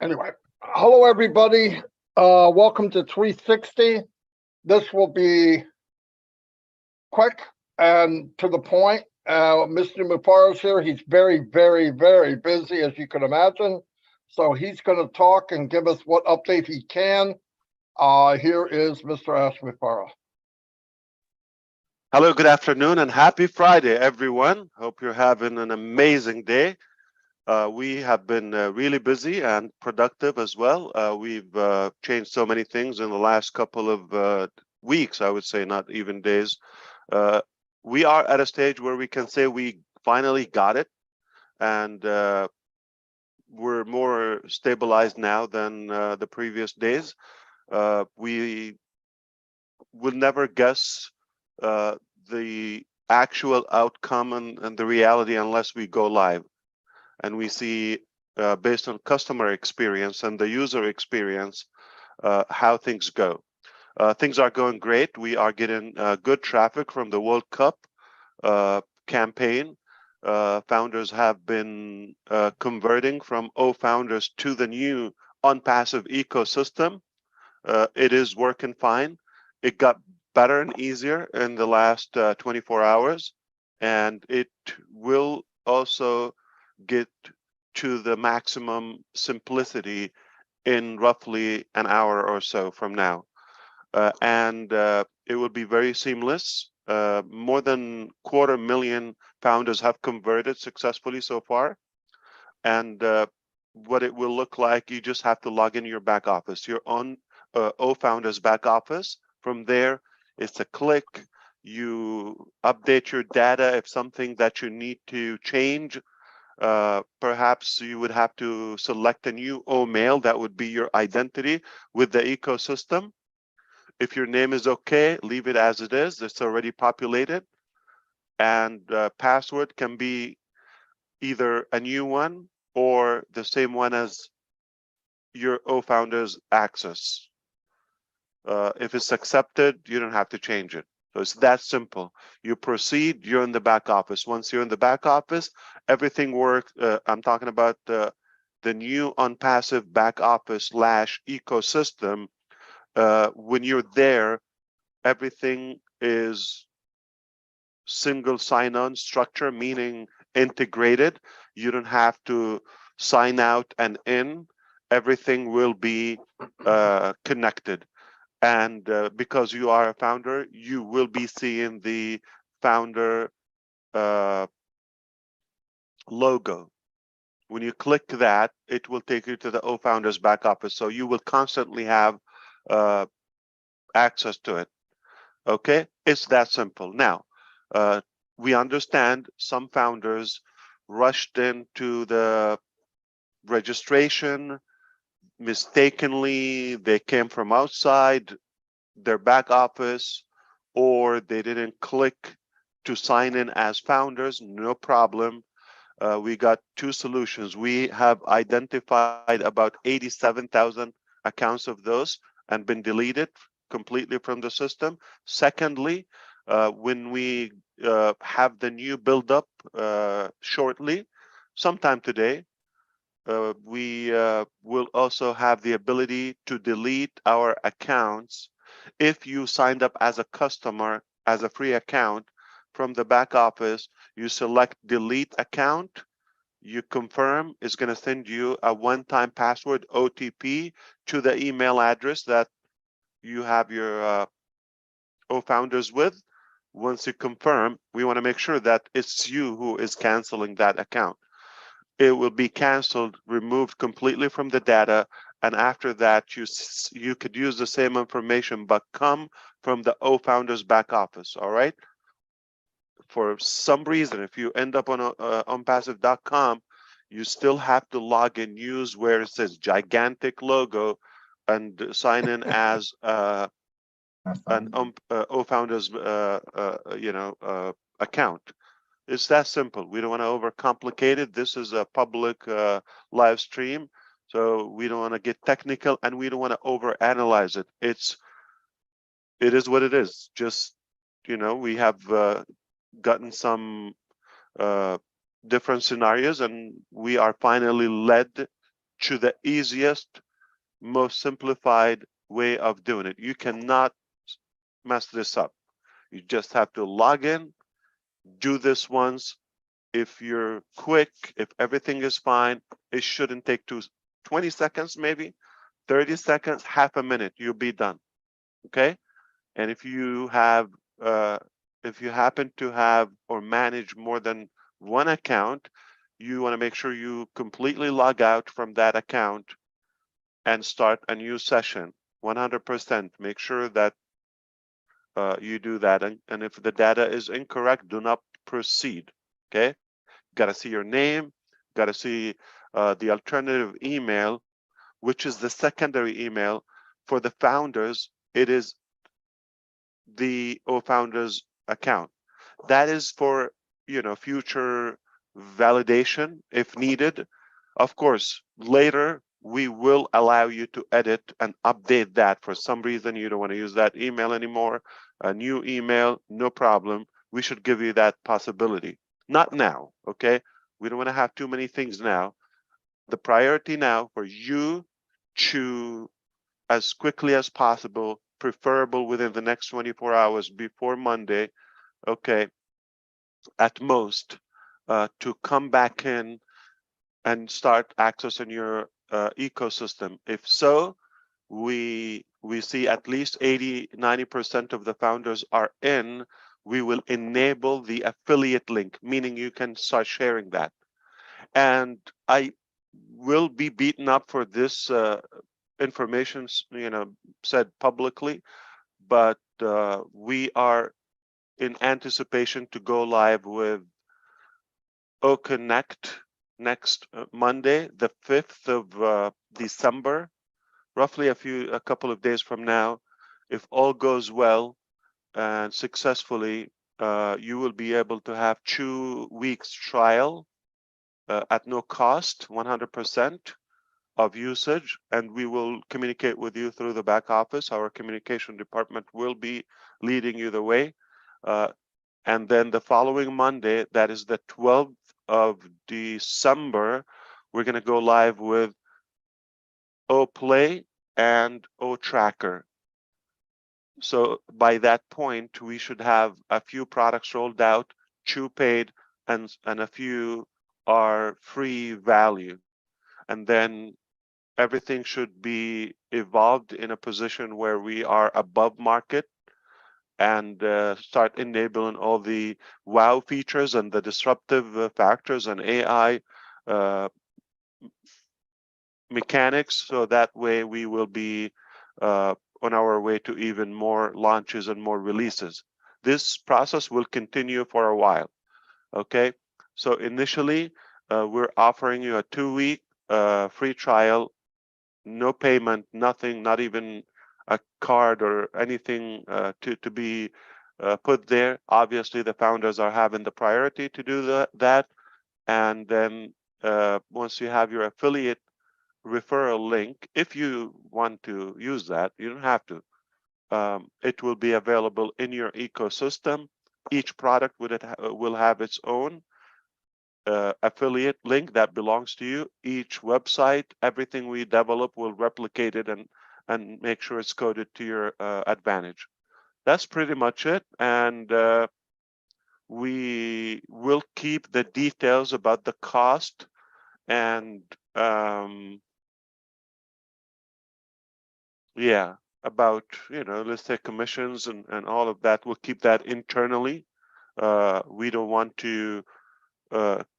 Anyway, hello everybody. Welcome to 360. This will be quick and to the point. Mr. Mufareh is here. He's very, very, very busy, as you can imagine. So he's going to talk and give us what update he can. Here is Mr. Ash Mufareh. Hello, good afternoon, and happy Friday, everyone. Hope you're having an amazing day. We have been really busy and productive as well. We've changed so many things in the last couple of weeks, I would say, not even days. We are at a stage where we can say we finally got it, and we're more stabilized now than the previous days. We will never guess the actual outcome and the reality unless we go live and we see based on customer experience and the user experience how things go. Things are going great. We are getting good traffic from the World Cup campaign. Founders have been converting from founders to the new ONPASSIVE ecosystem. It is working fine. It got better and easier in the last 24 hours, and it will also get to the maximum simplicity in roughly an hour or so from now. And it will be very seamless. More than 250,000 founders have converted successfully so far. And what it will look like, you just have to log in your back office, your own founders back office. From there, it's a click. You update your data if something that you need to change. Perhaps you would have to select a new mail that would be your identity with the ecosystem. If your name is okay, leave it as it is. It's already populated. And password can be either a new one or the same one as your founders access. If it's accepted, you don't have to change it. So it's that simple. You proceed, you're in the back office. Once you're in the back office, everything works. I'm talking about the new ONPASSIVE back office / ecosystem. When you're there, everything is single sign-on structure, meaning integrated. You don't have to sign out and in. Everything will be connected. And because you are a founder, you will be seeing the founder logo. When you click that, it will take you to the founders back office. So you will constantly have access to it. Okay, it's that simple. Now, we understand some founders rushed into the registration mistakenly. They came from outside their back office, or they didn't click to sign in as founders. No problem. We got two solutions. We have identified about 87,000 accounts of those and been deleted completely from the system. Secondly, when we have the new build up shortly, sometime today, we will also have the ability to delete our accounts. If you signed up as a customer, as a free account from the back office, you select delete account, you confirm, it's going to send you a one-time password OTP to the email address that you have your founders with. Once you confirm, we want to make sure that it's you who is canceling that account. It will be canceled, removed completely from the data, and after that, you could use the same information, but come from the founders back office. All right. For some reason, if you end up on ONPASSIVE.com, you still have to log in, use where it says gigantic logo, and sign in as an founders account. It's that simple. We don't want to overcomplicate it. This is a public live stream, so we don't want to get technical, and we don't want to overanalyze it. It is what it is. Just, we have gotten some different scenarios, and we are finally led to the easiest, most simplified way of doing it. You cannot mess this up. You just have to log in, do this once. If you're quick, if everything is fine, it shouldn't take 20 seconds, maybe 30 seconds, half a minute, you'll be done. Okay. And if you happen to have or manage more than one account, you want to make sure you completely log out from that account and start a new session 100%. Make sure that you do that. And if the data is incorrect, do not proceed. Okay. Got to see your name, got to see the alternative email, which is the secondary email for the founders. It is the founders account. That is for future validation if needed. Of course, later we will allow you to edit and update that. For some reason you don't want to use that email anymore, a new email, no problem. We should give you that possibility. Not now, okay? We don't want to have too many things now. The priority now for you to, as quickly as possible, preferable within the next 24 hours before Monday, okay, at most, to come back in and start accessing your ecosystem. If so, we see at least 80-90% of the founders are in. We will enable the affiliate link, meaning you can start sharing that. And I will be beaten up for this information, said publicly, but we are in anticipation to go live with OConnect next Monday, the 5th of December, roughly a couple of days from now. If all goes well and successfully, you will be able to have 2 weeks trial at no cost, 100% of usage, and we will communicate with you through the back office. Our communication department will be leading you the way. And then the following Monday, that is the 12th of December, we're going to go live with OPlay and OTracker. So by that point, we should have a few products rolled out, 2 paid, and a few are free value. And then everything should be evolved in a position where we are above market and start enabling all the wow features and the disruptive factors and AI mechanics. So that way we will be on our way to even more launches and more releases. This process will continue for a while. Okay, so initially we're offering you a 2-week free trial, no payment, nothing, not even a card or anything to be put there. Obviously, the founders are having the priority to do that. And then once you have your affiliate referral link, if you want to use that, you don't have to. It will be available in your ecosystem. Each product will have its own affiliate link that belongs to you. Each website, everything we develop will replicate it and make sure it's coded to your advantage. That's pretty much it. And we will keep the details about the cost and yeah, about, let's say commissions and all of that. We'll keep that internally. We don't want to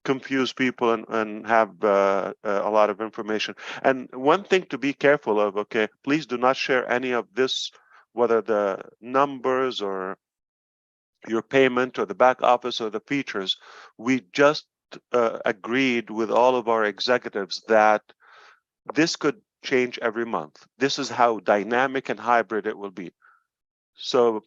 confuse people and have a lot of information. And one thing to be careful of, okay, please do not share any of this, whether the numbers or your payment or the back office or the features. We just agreed with all of our executives that this could change every month. This is how dynamic and hybrid it will be. So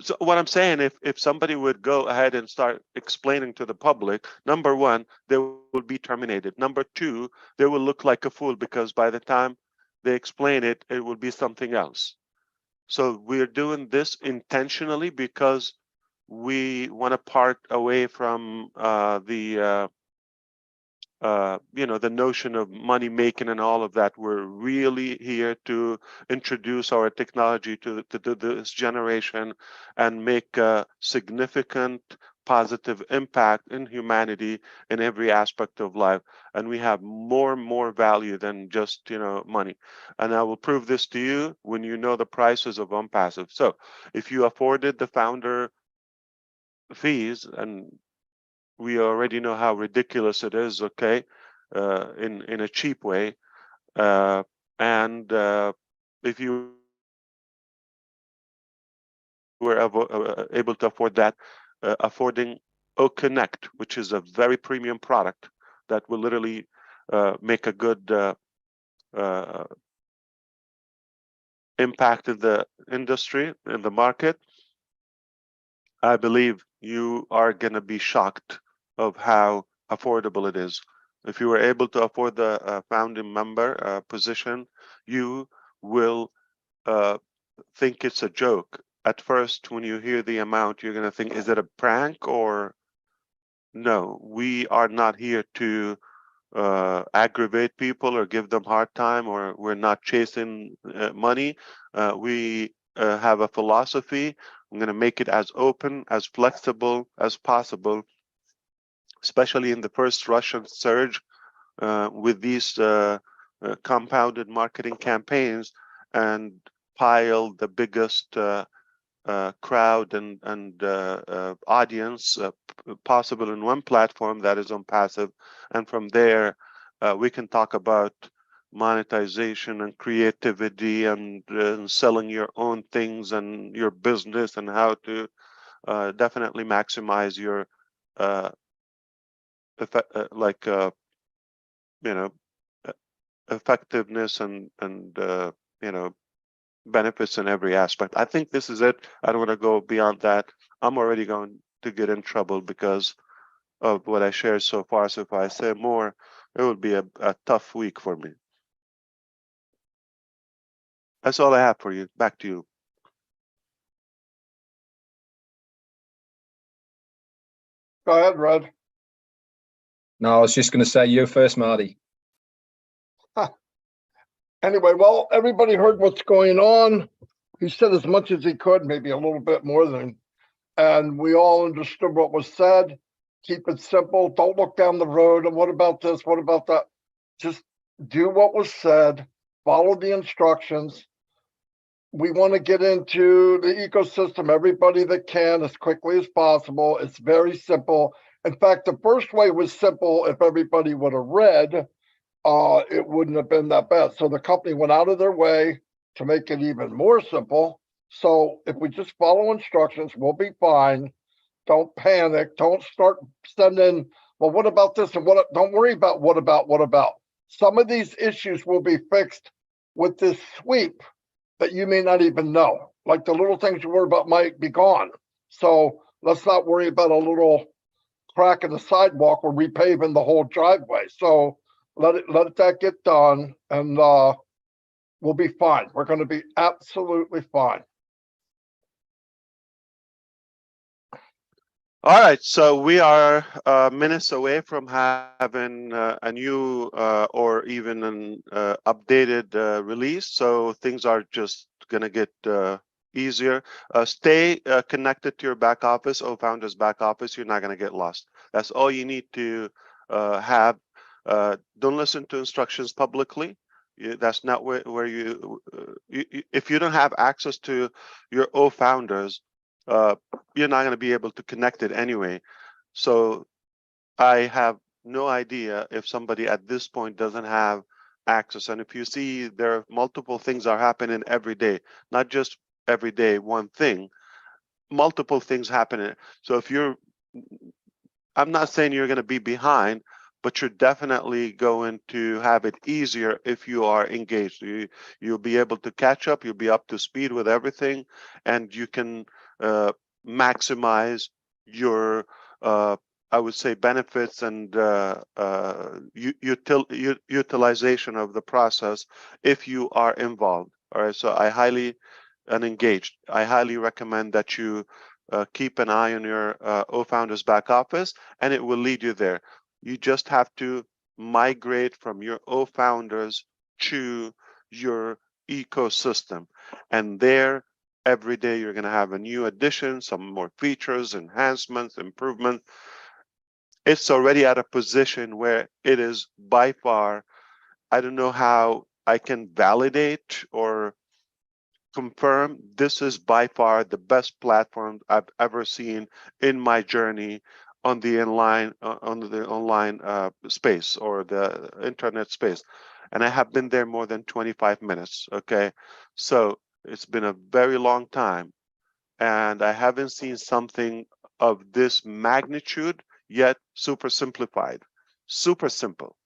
so what I'm saying, if somebody would go ahead and start explaining to the public, number one, they will be terminated. Number two, they will look like a fool because by the time they explain it, it will be something else. So we're doing this intentionally because we want to part away from the the notion of money making and all of that. We're really here to introduce our technology to this generation and make a significant positive impact in humanity in every aspect of life. And we have more and more value than just money. And I will prove this to you when you know the prices of ONPASSIVE. So if you afforded the founder fees, and we already know how ridiculous it is, okay, in a cheap way, and if you were able to afford that, affording O Connect, which is a very premium product that will literally make a good impact in the industry, in the market, I believe you are going to be shocked of how affordable it is. If you were able to afford the founding member position, you will think it's a joke. At first, when you hear the amount, you're going to think, is it a prank or no? We are not here to aggravate people or give them hard time, or we're not chasing money. We have a philosophy. I'm going to make it as open, as flexible as possible, especially in the first Russian surge with these compounded marketing campaigns, and pile the biggest crowd and audience possible in one platform, that is ONPASSIVE, and from there we can talk about monetization and creativity and selling your own things and your business and how to definitely maximize your like you know effectiveness and benefits in every aspect. I think this is it. I don't want to go beyond that. I'm already going to get in trouble because of what I shared so far. So if I say more, it will be a tough week for me. That's all I have for you. Back to you. Go ahead, Red. No, I was just going to say you first, Marty. Anyway, well, everybody heard what's going on. He said as much as he could, maybe a little bit more than, and we all understood what was said. Keep it simple. Don't look down the road and what about this? What about that? Just do what was said. Follow the instructions. We want to get into the ecosystem, everybody that can, as quickly as possible. It's very simple. In fact, the first way was simple. If everybody would have read, it wouldn't have been that bad. So the company went out of their way to make it even more simple. So if we just follow instructions, we'll be fine. Don't panic. Don't start sending, well, what about this? And what? Don't worry about what about. Some of these issues will be fixed with this sweep that you may not even know. Like the little things you worry about might be gone. So let's not worry about a little crack in the sidewalk or repaving the whole driveway. So let that get done, and we'll be fine. We're going to be absolutely fine. All right, so we are minutes away from having a new or even an updated release. So things are just going to get easier. Stay connected to your back office, Founders back office. You're not going to get lost. That's all you need to have. Don't listen to instructions publicly. That's not where you if you don't have access to your Founders, you're not going to be able to connect it anyway. So I have no idea if somebody at this point doesn't have access. And if you see there are multiple things are happening every day, not just every day one thing, multiple things happening. So if you're, I'm not saying you're going to be behind, but you're definitely going to have it easier if you are engaged. You'll be able to catch up, you'll be up to speed with everything, and you can maximize your I would say benefits and utilization of the process if you are involved. All right, so I highly and engaged. I highly recommend that you keep an eye on your Founders back office, and it will lead you there. You just have to migrate from your founders to your ecosystem. And there, every day you're going to have a new addition, some more features, enhancements, improvement. It's already at a position where it is by far, I don't know how I can validate or confirm, this is by far the best platform I've ever seen in my journey on the online space or the internet space. And I have been there more than 25 minutes. Okay, so it's been a very long time, and I haven't seen something of this magnitude yet. Super simplified, super simple.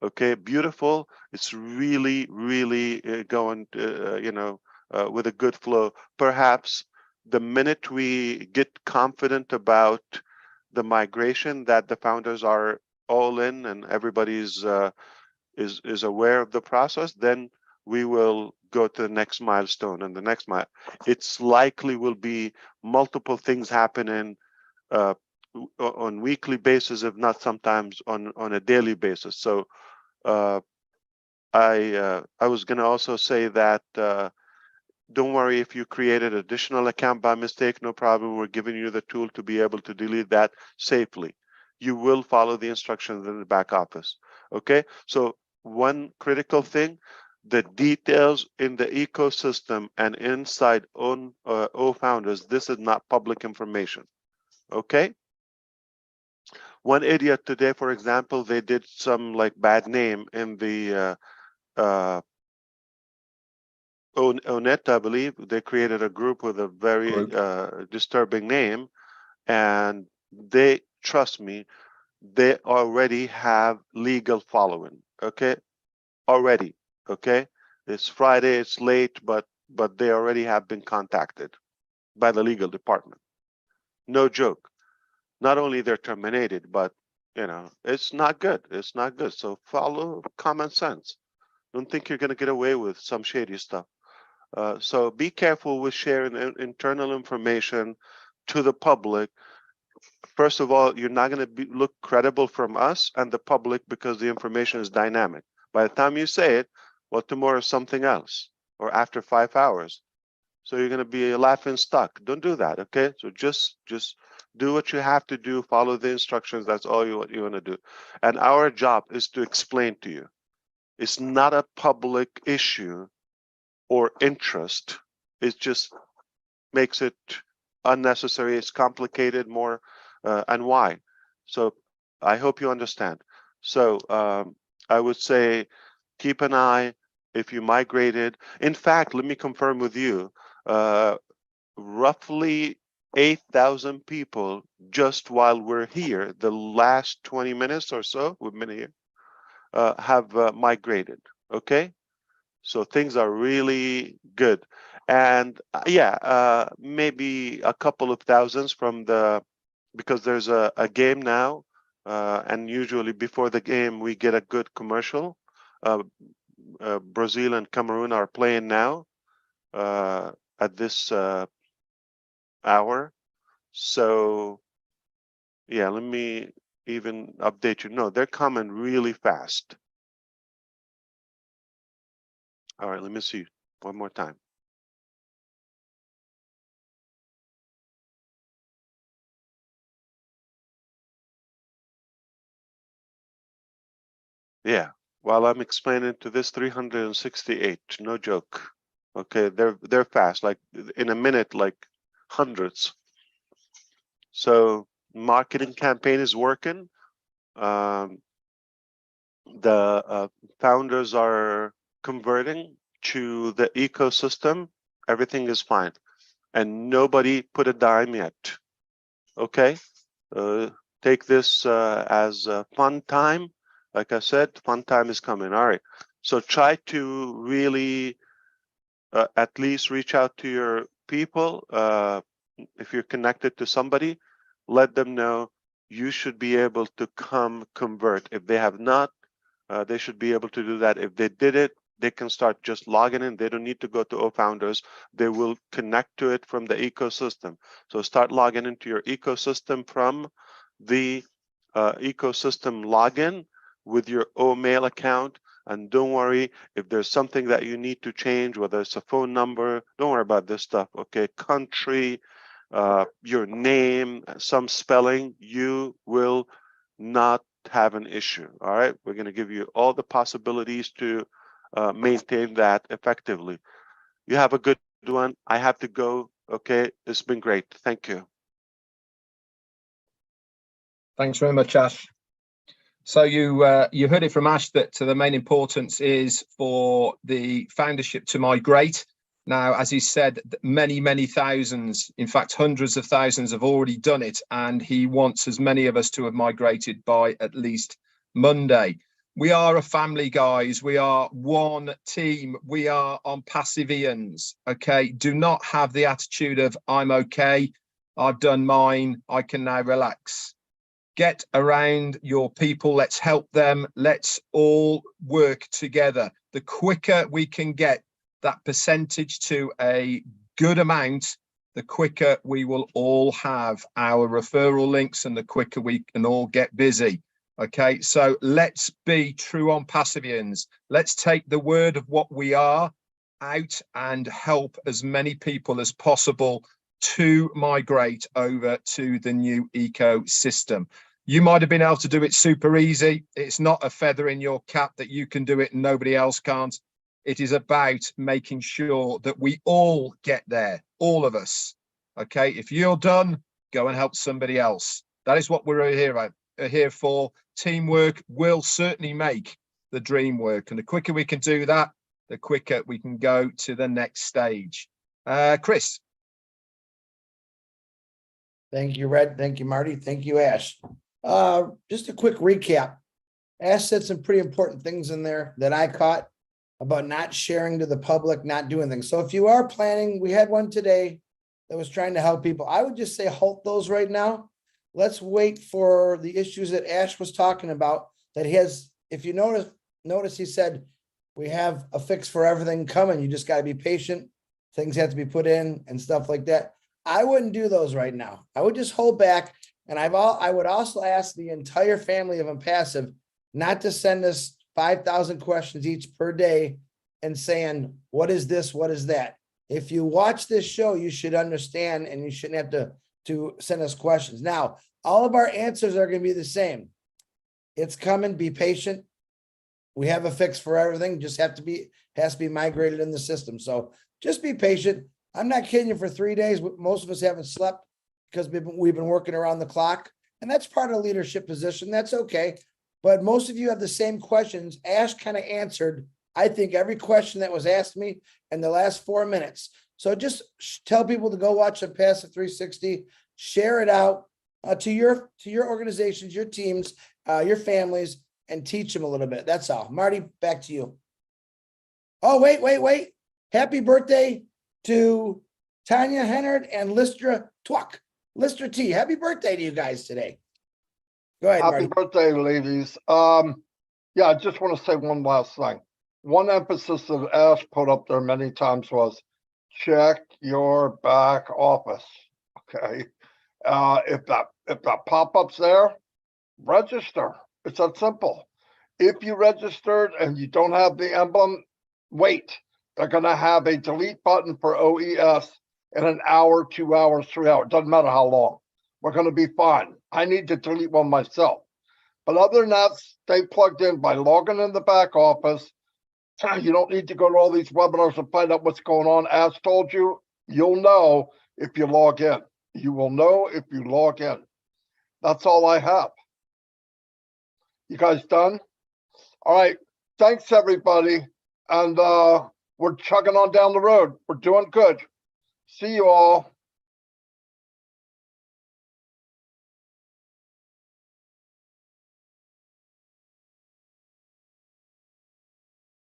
Okay, beautiful. It's really, really going, with a good flow. Perhaps the minute we get confident about the migration, that the founders are all in and everybody's is aware of the process, then we will go to the next milestone and the next mile. It's likely will be multiple things happening on weekly basis, if not sometimes on a daily basis. So I was going to also say that don't worry if you created additional account by mistake, no problem. We're giving you the tool to be able to delete that safely. You will follow the instructions in the back office. Okay, so one critical thing, the details in the ecosystem and inside founders, this is not public information. Okay, one idiot today, for example, they did some like bad name in the Onet, I believe. They created a group with a very disturbing name, and they, trust me, they already have legal following. Okay, already. Okay, it's Friday, it's late, but they already have been contacted by the legal department. No joke. Not only they're terminated, but it's not good. It's not good. So follow common sense. Don't think you're going to get away with some shady stuff. So be careful with sharing internal information to the public. First of all, you're not going to look credible from us and the public because the information is dynamic. By the time you say it, well, tomorrow is something else, or after 5 hours. So you're going to be laughing stock. Don't do that, okay? So just do what you have to do. Follow the instructions. That's all you want to do. And our job is to explain to you. It's not a public issue or interest. It just makes it unnecessary. It's complicated more, and why. So I hope you understand. So I would say keep an eye if you migrated. In fact, let me confirm with you, roughly 8,000 people just while we're here, the last 20 minutes or so we've been here, have migrated. Okay, so things are really good. And maybe a couple of thousands from because there's a game now, and usually before the game we get a good commercial. Brazil and Cameroon are playing now at this hour. So yeah, let me even update you. No, they're coming really fast. All right, let me see one more time. Yeah, while I'm explaining to this 368, no joke. Okay, they're fast, like in a minute, like hundreds. So marketing campaign is working. The founders are converting to the ecosystem. Everything is fine, and nobody put a dime yet. Okay, take this as a fun time. Like I said, fun time is coming. All right, so try to really at least reach out to your people. If you're connected to somebody, let them know you should be able to come convert. If they have not, they should be able to do that. If they did it, they can start just logging in. They don't need to go to founders. They will connect to it from the ecosystem. So start logging into your ecosystem from the ecosystem login. with your mail account. And don't worry if there's something that you need to change, whether it's a phone number, don't worry about this stuff, okay? Country, your name, some spelling, you will not have an issue, all right? We're gonna give you all the possibilities to maintain that effectively. You have a good one. I have to go, okay? It's been great, thank you. Thanks very much, Ash. So you heard it from Ash that the main importance is for the foundership to migrate. Now, as he said, many thousands, in fact, hundreds of thousands have already done it, and he wants as many of us to have migrated by at least Monday. We are a family, guys. We are one team. We are ONPASSIVEians, okay? Do not have the attitude of, I'm okay, I've done mine, I can now relax. Get around your people. Let's help them. Let's all work together. The quicker we can get that percentage to a good amount, the quicker we will all have our referral links and the quicker we can all get busy. Okay, so let's be true ONPASSIVEians. Let's take the word of what we are out and help as many people as possible to migrate over to the new ecosystem. You might have been able to do it super easy. It's not a feather in your cap that you can do it and nobody else can't. It is about making sure that we all get there, all of us. Okay, if you're done, go and help somebody else. That is what we're here for. Teamwork will certainly make the dream work. And the quicker we can do that, the quicker we can go to the next stage. Chris. Thank you, Red. Thank you, Marty. Thank you, Ash. Just a quick recap. Ash said some pretty important things in there that I caught about not sharing to the public, not doing things. So if you are planning, we had one today that was trying to help people. I would just say halt those right now. Let's wait for the issues that Ash was talking about that he has. If you notice he said, we have a fix for everything coming. You just got to be patient. Things have to be put in and stuff like that. I wouldn't do those right now. I would just hold back. And I would also ask the entire family of ONPASSIVE not to send us 5,000 questions each per day and saying, what is this? What is that? If you watch this show, you should understand and you shouldn't have to send us questions. Now, all of our answers are going to be the same. It's coming. Be patient. We have a fix for everything. Just has to be migrated in the system. So just be patient. I'm not kidding you. For 3 days, most of us haven't slept because we've been working around the clock, and that's part of the leadership position. That's okay. But most of you have the same questions. Ash kind of answered, I think, every question that was asked me in the last 4 minutes. So just tell people to go watch ONPASSIVE 360, share it out to your organizations, your teams, your families, and teach them a little bit. That's all. Marty, back to you. Oh, wait. Happy birthday to Tanya Hennard and Listra Twuck. Listra T, happy birthday to you guys today. Go ahead, Happy Marty. birthday, ladies. Yeah, I just want to say one last thing. One emphasis that Ash put up there many times was check your back office. Okay. If that pop-up's there, register. It's that simple. If you registered and you don't have the emblem, wait. They're going to have a delete button for OES in an hour, 2 hours, 3 hours. Doesn't matter how long. We're going to be fine. I need to delete one myself. But other than that, stay plugged in by logging in the back office. You don't need to go to all these webinars and find out what's going on. As told you, you'll know if you log in. You will know if you log in. That's all I have. You guys done? All right. Thanks, everybody. And we're chugging on down the road. We're doing good. See you all.